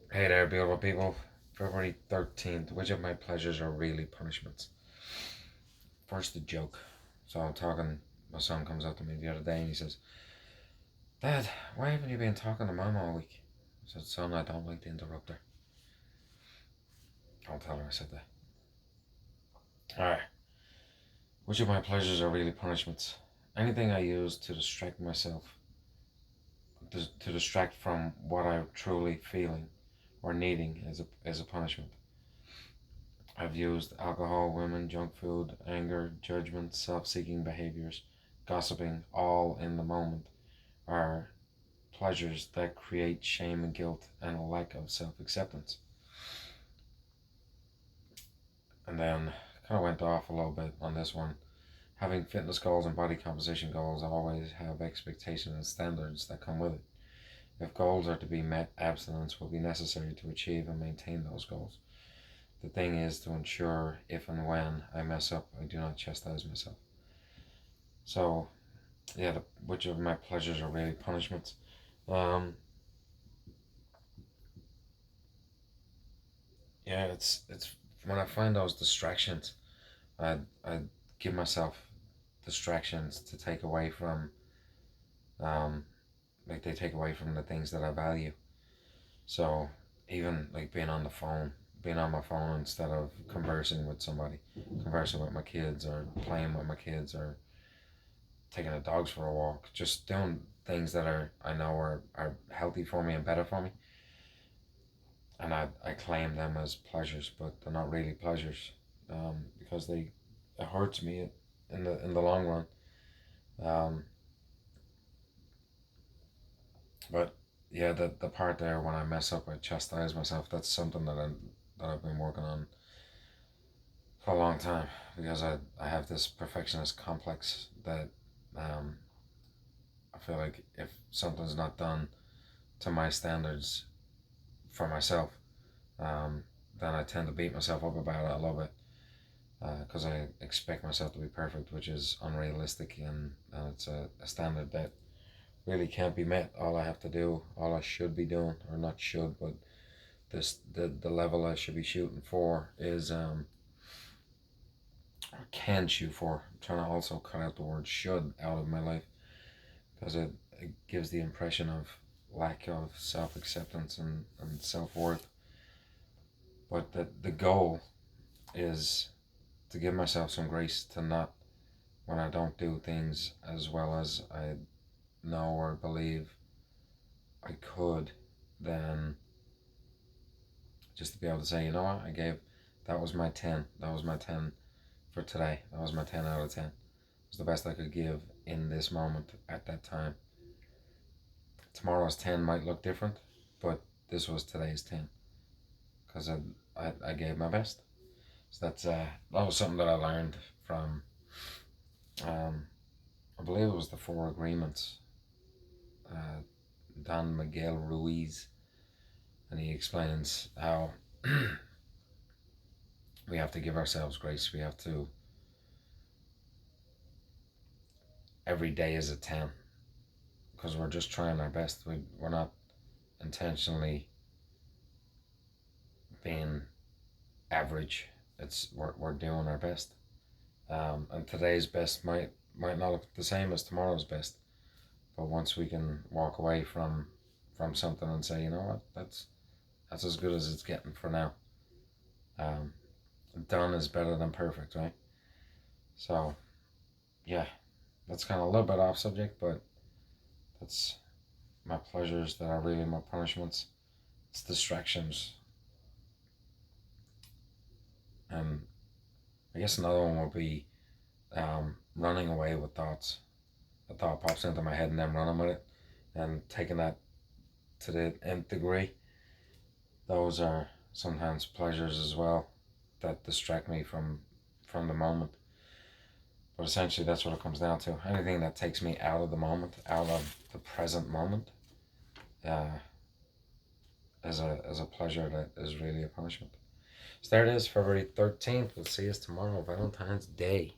Hey there, beautiful people. February 13th. Which of my pleasures are really punishments? First, the joke. So I'm talking, my son comes up to me the other day and he says, Dad, why haven't you been talking to Mom all week? I said, Son, I don't like to interrupt her. Don't tell her I said that. Alright. Which of my pleasures are really punishments? Anything I use to distract myself, to distract from what I'm truly feeling or needing as a punishment. I've used alcohol, women, junk food, anger, judgment, self seeking behaviors, gossiping, all in the moment, are pleasures that create shame and guilt and a lack of self acceptance. And then kind of went off a little bit on this one. Having fitness goals and body composition goals always have expectations and standards that come with it. If goals are to be met, abstinence will be necessary to achieve and maintain those goals. The thing is to ensure if and when I mess up, I do not chastise myself. So, yeah, which of my pleasures are really punishments? Um, yeah, it's when I find those distractions, I give myself distractions to take away from, um, like they take away from the things that I value. So even like being on my phone instead of conversing with somebody, conversing with my kids or playing with my kids or taking the dogs for a walk, just doing things that I know are healthy for me and better for me. And I claim them as pleasures, but they're not really pleasures, because it hurts me in the long run. Um, but yeah, the part there when I mess up, I chastise myself. That's something that I've been working on for a long time because I have this perfectionist complex that, um, I feel like if something's not done to my standards for myself, um, then I tend to beat myself up about it a little bit because I expect myself to be perfect, which is unrealistic, and it's a standard that really can't be met. All I have to do, all I should be doing, or not should, but the level I should be shooting for is, or can shoot for. I'm trying to also cut out the word should out of my life because it gives the impression of lack of self acceptance and self worth. But the goal is to give myself some grace to not, when I don't do things as well as I know or believe I could, then just to be able to say, you know what, that was my 10. That was my 10 for today. That was my 10 out of 10. It was the best I could give in this moment at that time. Tomorrow's 10 might look different, but this was today's 10 because I gave my best. So that was something that I learned from, um, I believe it was the Four Agreements, uh, Don Miguel Ruiz, and he explains how we have to give ourselves grace. We have to, every day is a 10 because we're just trying our best. We're not intentionally being average. We're doing our best. And today's best might not look the same as tomorrow's best. But once we can walk away from something and say, you know what, that's as good as it's getting for now. Um, Done is better than perfect, right? So yeah, that's kind of a little bit off subject, but that's my pleasures that are really my punishments. It's distractions, and I guess another one would be, running away with thoughts. A thought pops into my head and then running with it, and taking that to the nth degree. Those are sometimes pleasures as well that distract me from the moment. But essentially, that's what it comes down to. Anything that takes me out of the moment, out of the present moment, uh, is a pleasure that is really a punishment. So there it is, February 13th. We'll see us tomorrow, Valentine's Day.